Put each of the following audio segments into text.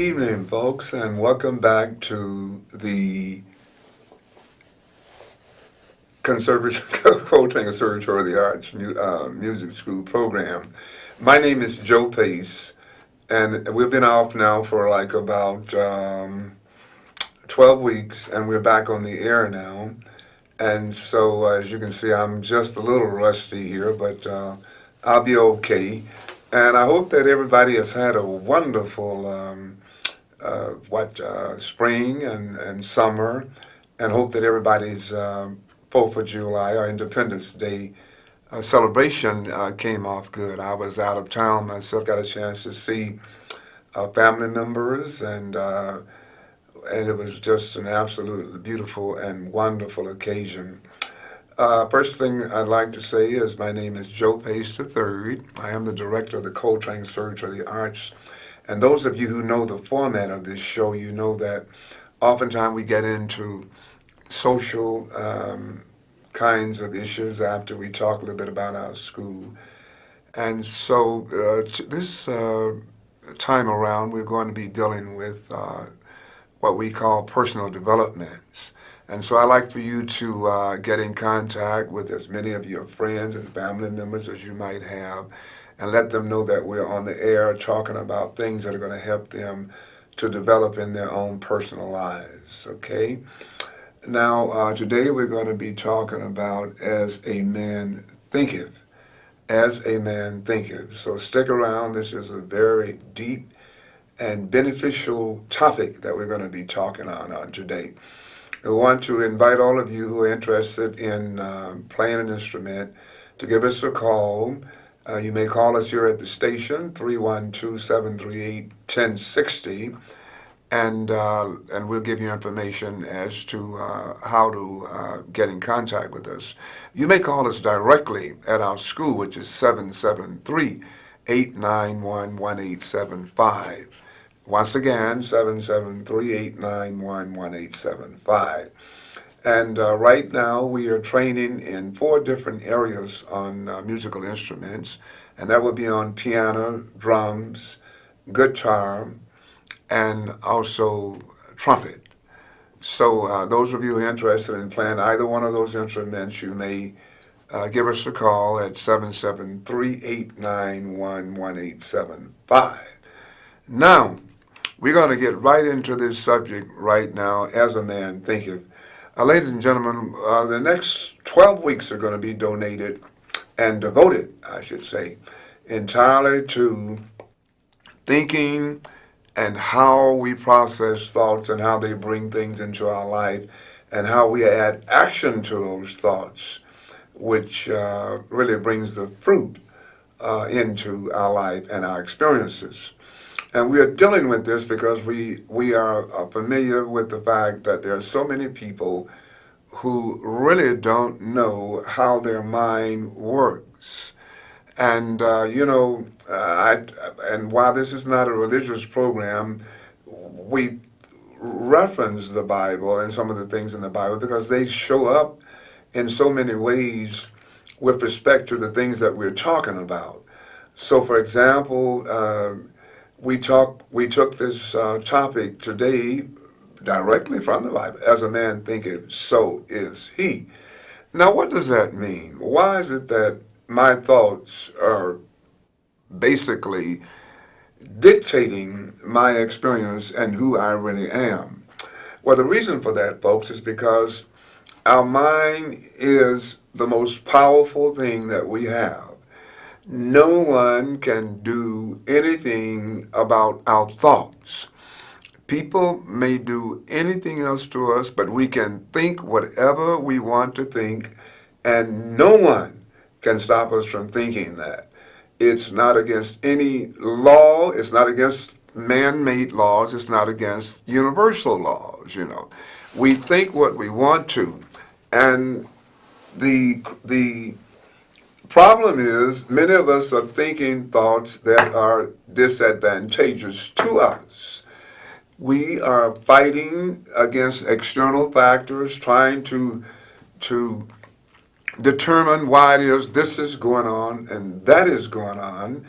evening, folks, and welcome back to the Coltrane Conservatory of the Arts Music School program. My name is Joe Pace, and we've been off now for like about 12 weeks, and we're back on the air now. And so, as you can see, I'm just a little rusty here, but I'll be okay. And I hope that everybody has had a wonderful spring and summer, and hope that everybody's 4th of July or Independence Day celebration came off good. I was out of town myself, got a chance to see family members, and it was just an absolutely beautiful and wonderful occasion. First thing I'd like to say is my name is Joe Pace III. I am the director of the Coltrane Conservatory of the Arts. And those of you who know the format of this show, you know that oftentimes we get into social kinds of issues after we talk a little bit about our school. And so this time around, we're going to be dealing with what we call personal developments. And so I'd like for you to get in contact with as many of your friends and family members as you might have, and let them know that we're on the air talking about things that are going to help them to develop in their own personal lives, okay? Now, today we're going to be talking about as a man thinketh. As a man thinketh. So stick around. This is a very deep and beneficial topic that we're going to be talking on today. We want to invite all of you who are interested in playing an instrument to give us a call. You may call us here at the station, 312-738-1060, and we'll give you information as to how to get in contact with us. You may call us directly at our school, which is 773-891-1875. Once again, 773-891-1875. And right now we are training in 4 different areas on musical instruments, and that would be on piano, drums, guitar, and also trumpet. So those of you who are interested in playing either one of those instruments, you may give us a call at 773-891-1875. Now, we're going to get right into this subject right now, as a man thinketh. Ladies and gentlemen, the next 12 weeks are going to be donated and devoted, I should say, entirely to thinking and how we process thoughts and how they bring things into our life and how we add action to those thoughts, which really brings the fruit into our life and our experiences. And we are dealing with this because we are familiar with the fact that there are so many people who really don't know how their mind works. And, and while this is not a religious program, we reference the Bible and some of the things in the Bible because they show up in so many ways with respect to the things that we're talking about. So, for example, we took this topic today directly from the Bible. As a man thinketh, so is he. Now, what does that mean? Why is it that my thoughts are basically dictating my experience and who I really am? Well, the reason for that, folks, is because our mind is the most powerful thing that we have. No one can do anything about our thoughts. People may do anything else to us, but we can think whatever we want to think, and no one can stop us from thinking that. It's not against any law. It's not against man-made laws. It's not against universal laws, We think what we want to, and the problem is, many of us are thinking thoughts that are disadvantageous to us. We are fighting against external factors, trying to determine why it is this is going on and that is going on,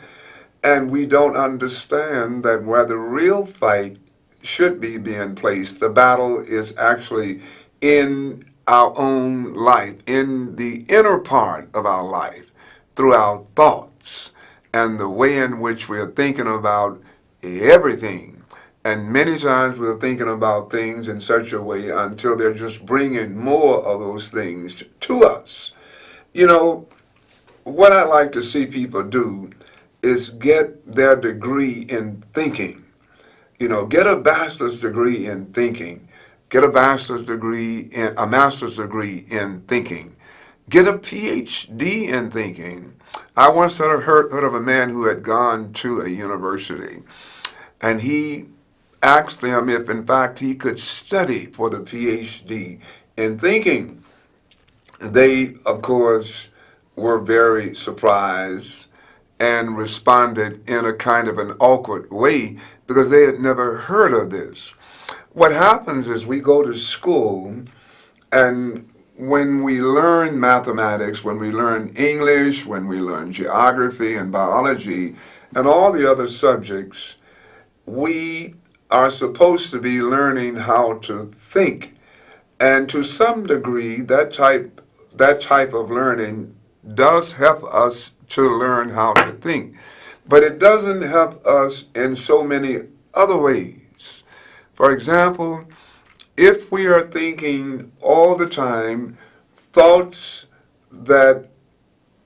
and we don't understand that where the real fight should be being placed. The battle is actually in our own life, in the inner part of our life, through our thoughts and the way in which we are thinking about everything. And many times we're thinking about things in such a way until they're just bringing more of those things to us. You know, what I like to see people do is get their degree in thinking. You know, get a bachelor's degree in thinking. Get a master's degree in thinking. Get a PhD in thinking. I once heard of a man who had gone to a university, and he asked them if, in fact, he could study for the PhD in thinking. They, of course, were very surprised and responded in a kind of an awkward way because they had never heard of this. What happens is we go to school, and when we learn mathematics, when we learn English, when we learn geography and biology and all the other subjects, we are supposed to be learning how to think. And to some degree, that type of learning does help us to learn how to think. But it doesn't help us in so many other ways. For example, if we are thinking all the time thoughts that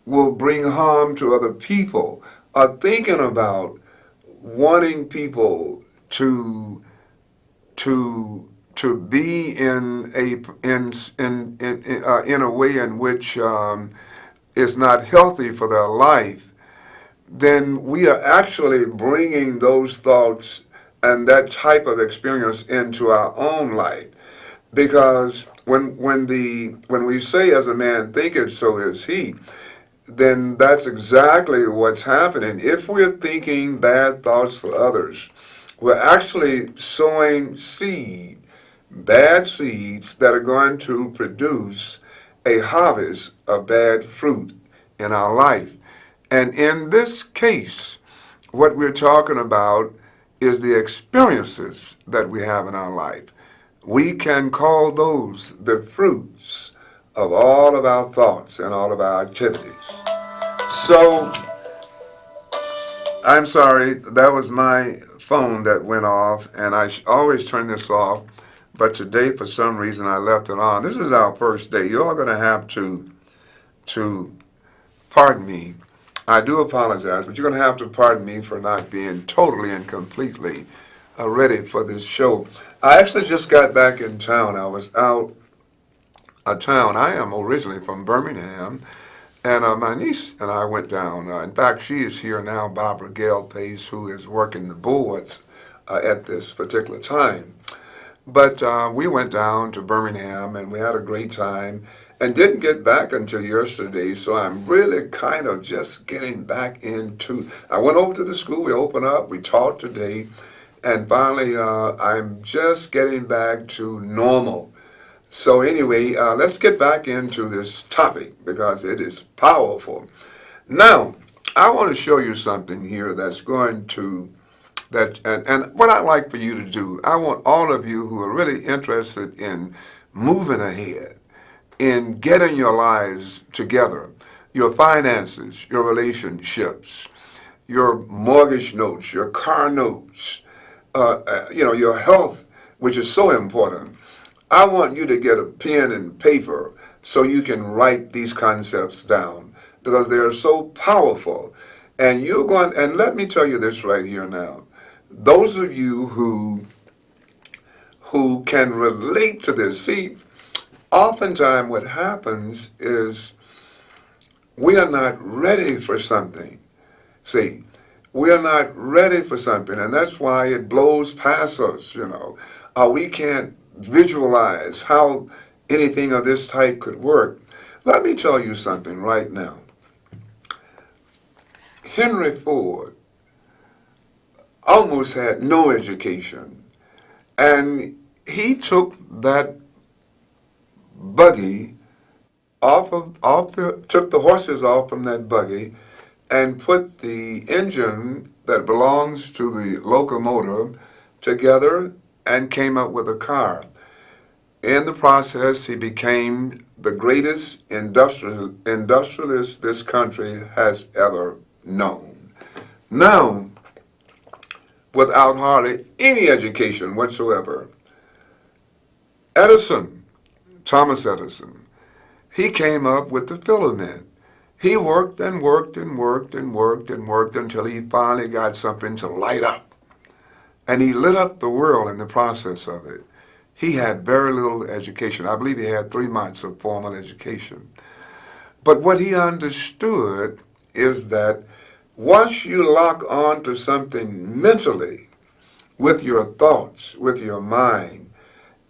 will bring harm to other people, are thinking about wanting people to be in a way in which is not healthy for their life, then we are actually bringing those thoughts and that type of experience into our own life. Because when we say, as a man thinketh, so is he, then that's exactly what's happening. If we're thinking bad thoughts for others, we're actually sowing bad seeds that are going to produce a harvest of bad fruit in our life. And in this case, what we're talking about is the experiences that we have in our life. We can call those the fruits of all of our thoughts and all of our activities. So, I'm sorry, that was my phone that went off, and I always turn this off, but today, for some reason, I left it on. This is our first day. You're all going to have to pardon me. I do apologize, but you're going to have to pardon me for not being totally and completely ready for this show. I actually just got back in town. I was out of town. I am originally from Birmingham, and my niece and I went down. In fact, she is here now, Barbara Gale Pace, who is working the boards at this particular time. But we went down to Birmingham, and we had a great time and didn't get back until yesterday, so I'm really kind of just getting back into. I went over to the school, we opened up, we taught today, and finally I'm just getting back to normal. So anyway, let's get back into this topic because it is powerful. Now, I want to show you something here that's going to, and what I'd like for you to do, I want all of you who are really interested in moving ahead, in getting your lives together, your finances, your relationships, your mortgage notes, your car notes, your health, which is so important. I want you to get a pen and paper so you can write these concepts down because they are so powerful. And and let me tell you this right here now. Those of you who can relate to this, see, oftentimes what happens is we are not ready for something. See, we are not ready for something, and that's why it blows past us, we can't visualize how anything of this type could work. Let me tell you something right now. Henry Ford almost had no education, and he took that buggy took the horses off from that buggy and put the engine that belongs to the locomotive together and came up with a car. In the process, he became the greatest industrialist this country has ever known. Now, without hardly any education whatsoever, Edison, Thomas Edison, he came up with the filament. He worked and worked and worked and worked and worked until he finally got something to light up. And he lit up the world in the process of it. He had very little education. I believe he had 3 months of formal education. But what he understood is that once you lock on to something mentally with your thoughts, with your mind,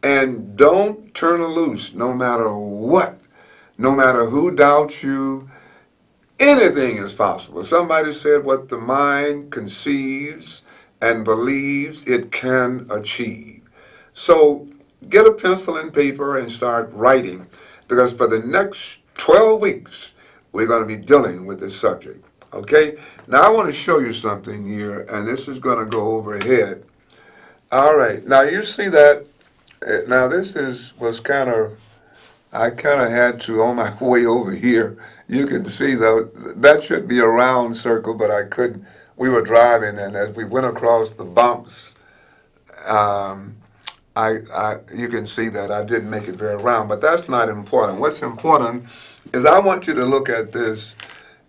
and don't turn loose no matter what, no matter who doubts you, anything is possible. Somebody said what the mind conceives and believes it can achieve. So get a pencil and paper and start writing, because for the next 12 weeks, we're going to be dealing with this subject. Okay? Now I want to show you something here, and this is going to go overhead. All right. Now you see that. Now this was kind of, I kind of had to, on my way over here, you can see though, that should be a round circle, but I couldn't. We were driving, and as we went across the bumps, you can see that I didn't make it very round, but that's not important. What's important is I want you to look at this,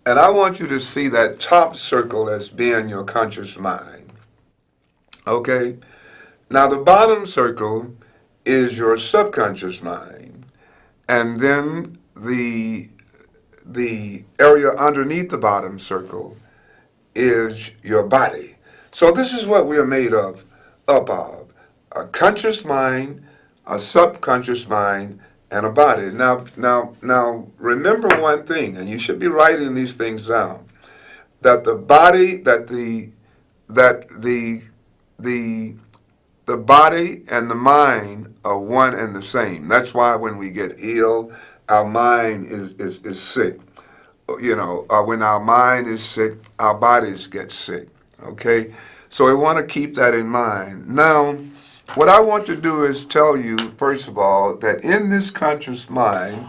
and I want you to see that top circle as being your conscious mind. Okay? Now the bottom circle is your subconscious mind, and then the area underneath the bottom circle is your body. So this is what we are made up of. A conscious mind, a subconscious mind, and a body. Now, remember one thing, and you should be writing these things down. That the body, the body and the mind are one and the same. That's why when we get ill, our mind is sick. You know, when our mind is sick, our bodies get sick. Okay, so we want to keep that in mind. Now, what I want to do is tell you, first of all, that in this conscious mind,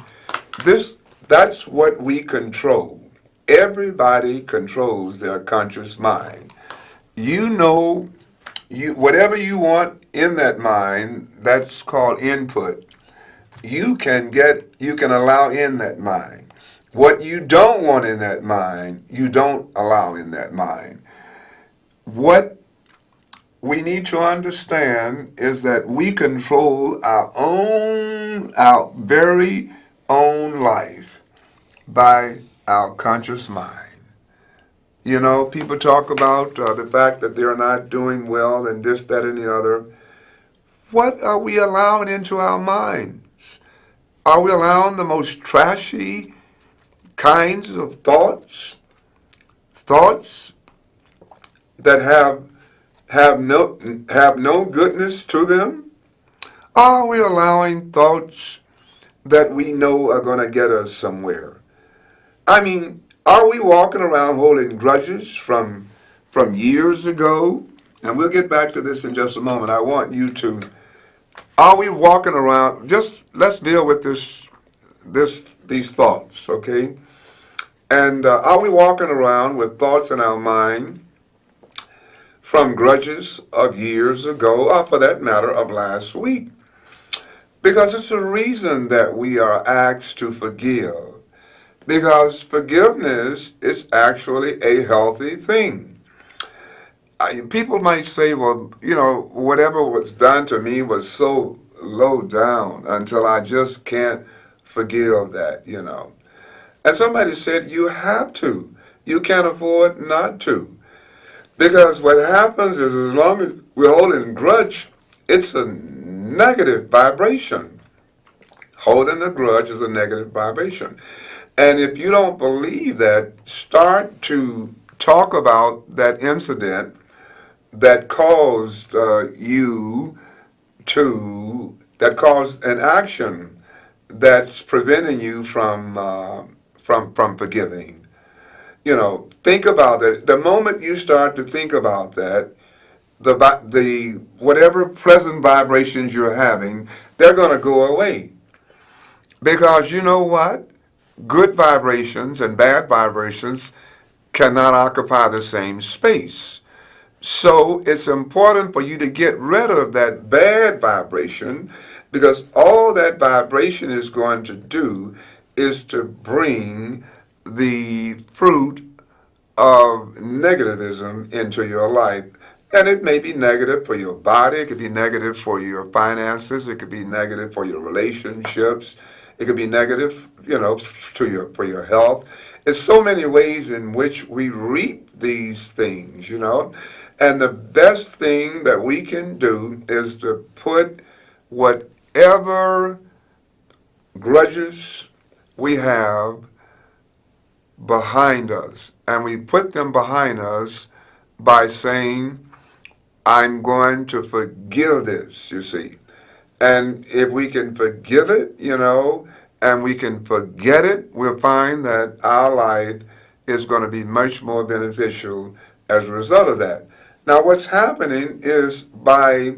that's what we control. Everybody controls their conscious mind. You know, whatever you want in that mind, that's called input. You can allow in that mind. What you don't want in that mind, you don't allow in that mind. What we need to understand is that we control our very own life by our conscious mind. You know, people talk about the fact that they're not doing well and this, that, and the other. What are we allowing into our minds? Are we allowing the most trashy kinds of thoughts that have no goodness to them? Are we allowing thoughts that we know are going to get us somewhere? I mean, are we walking around holding grudges from years ago? And we'll get back to this in just a moment. I want you to. Are we walking around? Just let's deal with these thoughts, okay? And are we walking around with thoughts in our mind from grudges of years ago, or for that matter, of last week? Because it's a reason that we are asked to forgive. Because forgiveness is actually a healthy thing. People might say, well, you know, whatever was done to me was so low down until I just can't forgive that, you know. And somebody said, you have to. You can't afford not to. Because what happens is, as long as we're holding a grudge, it's a negative vibration. Holding a grudge is a negative vibration. And if you don't believe that, start to talk about that incident that caused that caused an action that's preventing you from forgiving. You know, think about it. The moment you start to think about that, the whatever pleasant vibrations you're having, they're going to go away. Because you know what? Good vibrations and bad vibrations cannot occupy the same space. So it's important for you to get rid of that bad vibration, because all that vibration is going to do is to bring the fruit of negativism into your life. And it may be negative for your body, it could be negative for your finances, it could be negative for your relationships, it could be negative, for your health. It's so many ways in which we reap these things. And the best thing that we can do is to put whatever grudges we have behind us. And we put them behind us by saying, I'm going to forgive this, you see. And if we can forgive it, and we can forget it, we'll find that our life is going to be much more beneficial as a result of that. Now, what's happening is by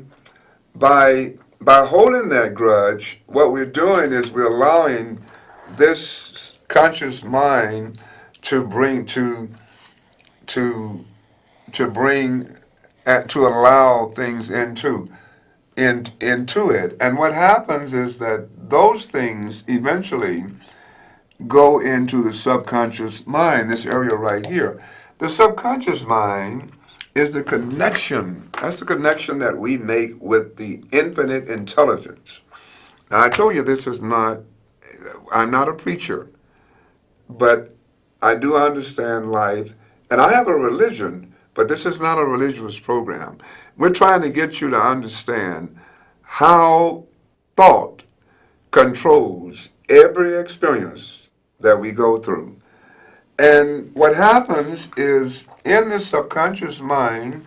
holding that grudge, what we're doing is we're allowing this conscious mind to bring to bring to allow things into it. And what happens is that those things eventually go into the subconscious mind, this area right here. The subconscious mind is the connection. That's the connection that we make with the infinite intelligence. Now, I told you I'm not a preacher, but I do understand life, and I have a religion, but this is not a religious program. We're trying to get you to understand how thought controls every experience that we go through. And what happens is in the subconscious mind,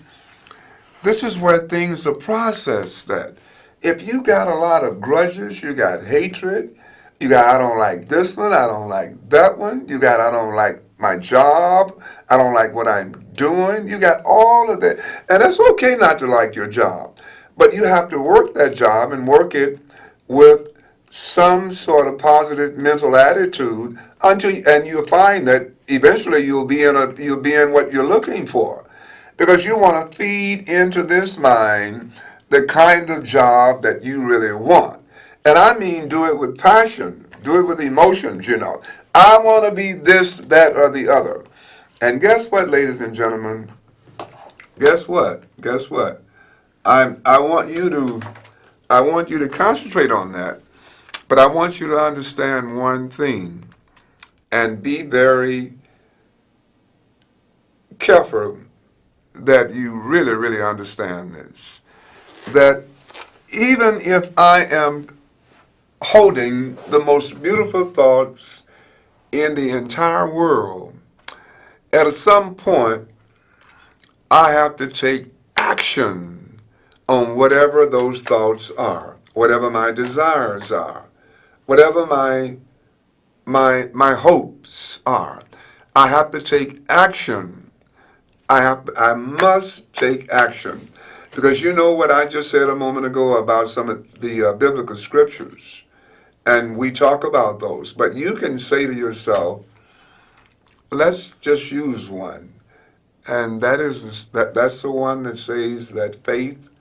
this is where things are processed at. If you got a lot of grudges, you got hatred, you got I don't like this one, I don't like that one, you got I don't like my job, I don't like what I'm doing, you got all of that. And it's okay not to like your job, but you have to work that job and work it with some sort of positive mental attitude and you'll find that eventually you'll be in what you're looking for, because you want to feed into this mind the kind of job that you really want. And I mean, do it with passion, do it with emotions. I want to be this, that, or the other. And guess what, ladies and gentlemen? Guess what? Guess what? I want you to concentrate on that, but I want you to understand one thing and be very careful that you really, really understand this. That even if I am holding the most beautiful thoughts in the entire world, at some point I have to take action on whatever those thoughts are, whatever my desires are, whatever my hopes are. I have to take action. I must take action. Because you know what I just said a moment ago about some of the biblical scriptures, and we talk about those. But you can say to yourself, let's just use one, and that's the one that says that faith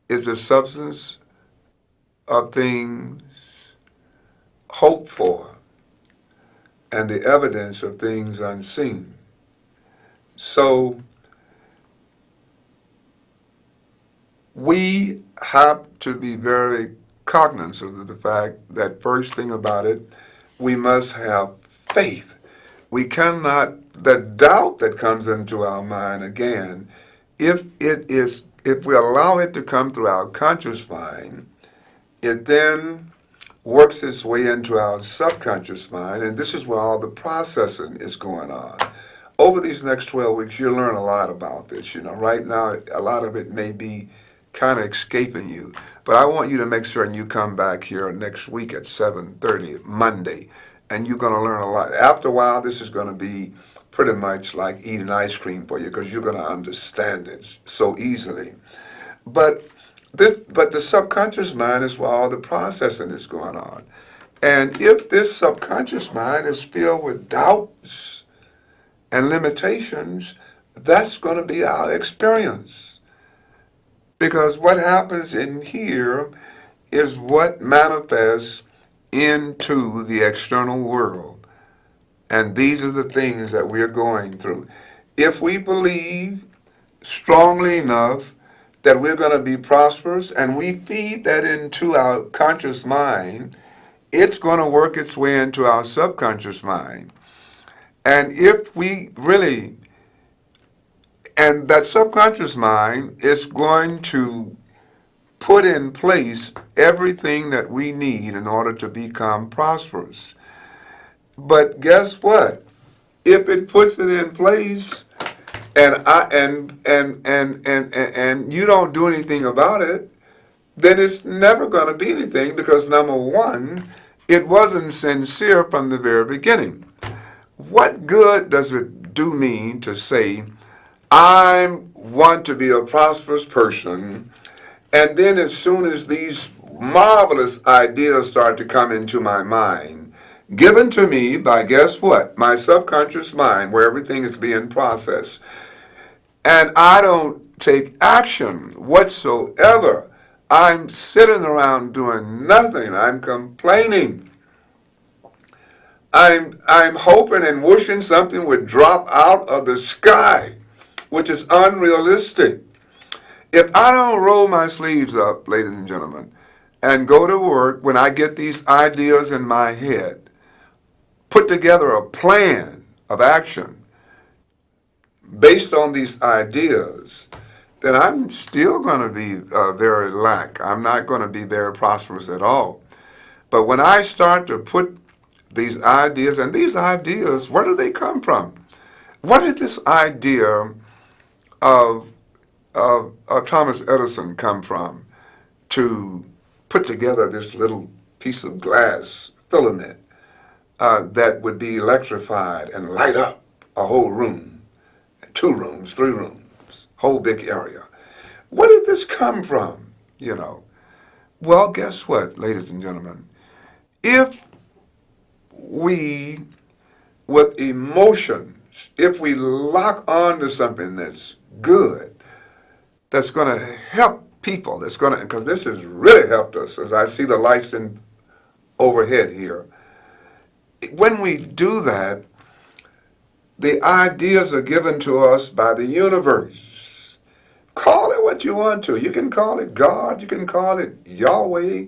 is the substance of things hoped for and the evidence of things unseen. So we have to be very cognizant of the fact that first thing about it, we must have faith. We cannot, the doubt that comes into our mind again, if we allow it to come through our conscious mind, it then works its way into our subconscious mind, and this is where all the processing is going on. Over these next 12 weeks, you'll learn a lot about this. Right now, a lot of it may be kind of escaping you, but I want you to make certain you come back here next week at 7:30, Monday, and you're going to learn a lot. After a while, this is going to be pretty much like eating ice cream for you because you're going to understand it so easily. But but the subconscious mind is where all the processing is going on. And if this subconscious mind is filled with doubts and limitations, that's going to be our experience. Because what happens in here is what manifests into the external world. And these are the things that we're going through. If we believe strongly enough that we're going to be prosperous and we feed that into our conscious mind, it's going to work its way into our subconscious mind. And if we really, and that subconscious mind is going to put in place everything that we need in order to become prosperous. But guess what? If it puts it in place and you don't do anything about it, then it's never going to be anything because number one, it wasn't sincere from the very beginning. What good does it do me to say, I want to be a prosperous person, and then as soon as these marvelous ideas start to come into my mind, given to me by guess what? My subconscious mind, where everything is being processed, and I don't take action whatsoever. I'm sitting around doing nothing. I'm complaining. I'm hoping and wishing something would drop out of the sky, which is unrealistic. If I don't roll my sleeves up, ladies and gentlemen, and go to work when I get these ideas in my head, put together a plan of action based on these ideas, then I'm still going to be very lack. I'm not going to be very prosperous at all. But when I start to put these ideas, and these ideas, where do they come from? What did this idea of, of Thomas Edison come from to put together this little piece of glass filament that would be electrified and light up a whole room, 2 rooms, 3 rooms, whole big area? Where did this come from, you know? Well, guess what, ladies and gentlemen? If we, with emotions, if we lock on to something that's good, that's going to help people, that's going to, because this has really helped us, as I see the lights in overhead here. When we do that, the ideas are given to us by the universe. Call it what you want to. You can call it God, you can call it Yahweh,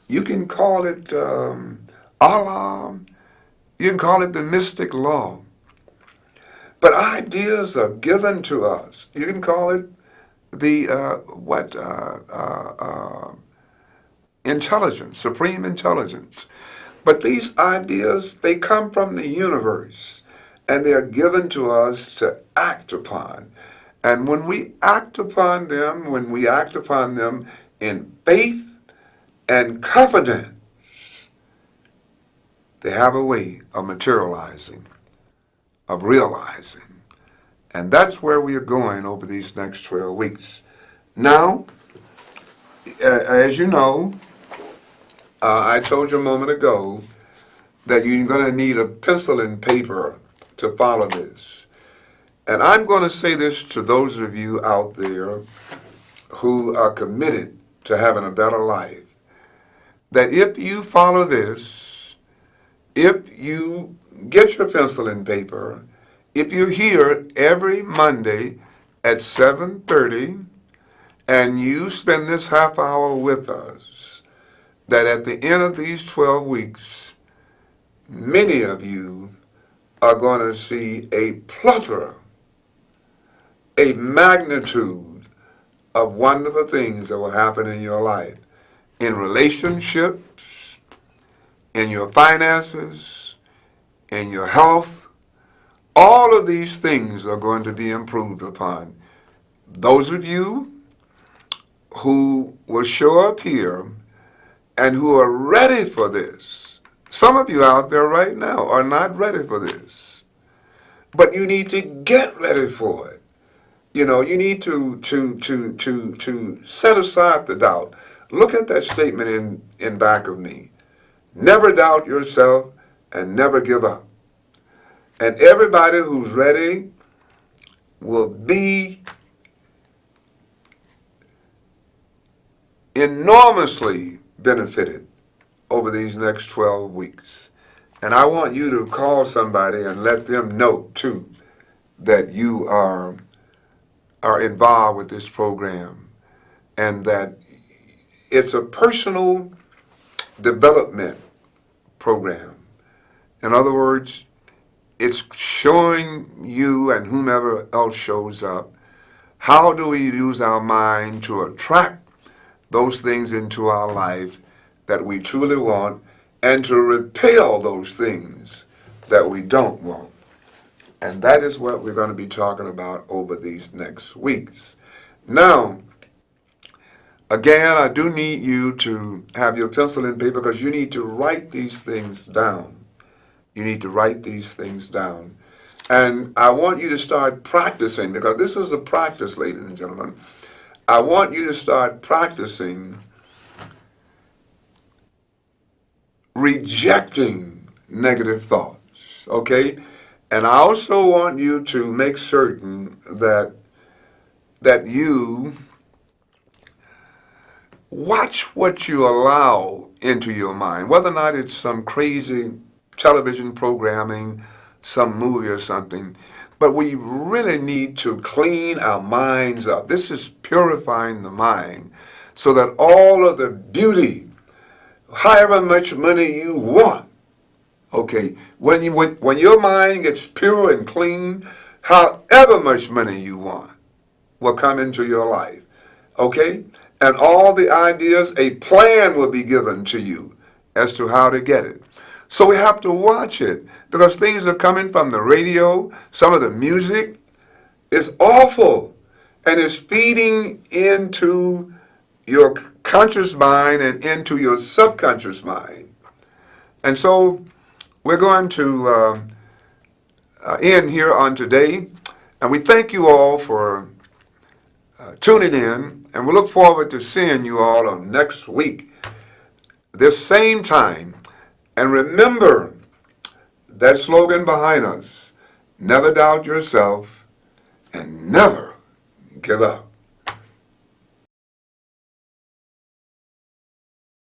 you can call it Allah, you can call it the mystic law. But ideas are given to us. You can call it the intelligence, supreme intelligence. But these ideas, they come from the universe, and they are given to us to act upon. And when we act upon them, in faith and confidence, they have a way of materializing, of realizing. And that's where we are going over these next 12 weeks. Now, as you know, I told you a moment ago that you're going to need a pencil and paper to follow this. And I'm going to say this to those of you out there who are committed to having a better life, that if you follow this, if you get your pencil and paper, if you're here every Monday at 7:30 and you spend this half hour with us, that at the end of these 12 weeks, many of you are going to see a plethora, a magnitude of wonderful things that will happen in your life, in relationships, in your finances, in your health. All of these things are going to be improved upon. Those of you who will show up here and who are ready for this, some of you out there right now are not ready for this. but you need to get ready for it. You know, you need to set aside the doubt. Look at that statement in back of me. Never doubt yourself and never give up. And everybody who's ready will be enormously benefited over these next 12 weeks. And I want you to call somebody and let them know, too, that you are involved with this program and that it's a personal development program. In other words, it's showing you and whomever else shows up, how do we use our mind to attract those things into our life that we truly want and to repel those things that we don't want. And that is what we're going to be talking about over these next weeks. Now, again, I do need you to have your pencil and paper because you need to write these things down. You need to write these things down. And I want you to start practicing, because this is a practice, ladies and gentlemen. I want you to start practicing rejecting negative thoughts, okay? And I also want you to make certain that you watch what you allow into your mind, whether or not it's some crazy television programming, some movie or something. But we really need to clean our minds up. This is purifying the mind so that all of the beauty, however much money you want, okay, when your mind gets pure and clean, however much money you want will come into your life, okay? And all the ideas, a plan will be given to you as to how to get it. So we have to watch it because things are coming from the radio. Some of the music is awful and is feeding into your conscious mind and into your subconscious mind. And so we're going to end here on today. And we thank you all for tuning in. And we look forward to seeing you all on next week, this same time. And remember that slogan behind us, never doubt yourself and never give up.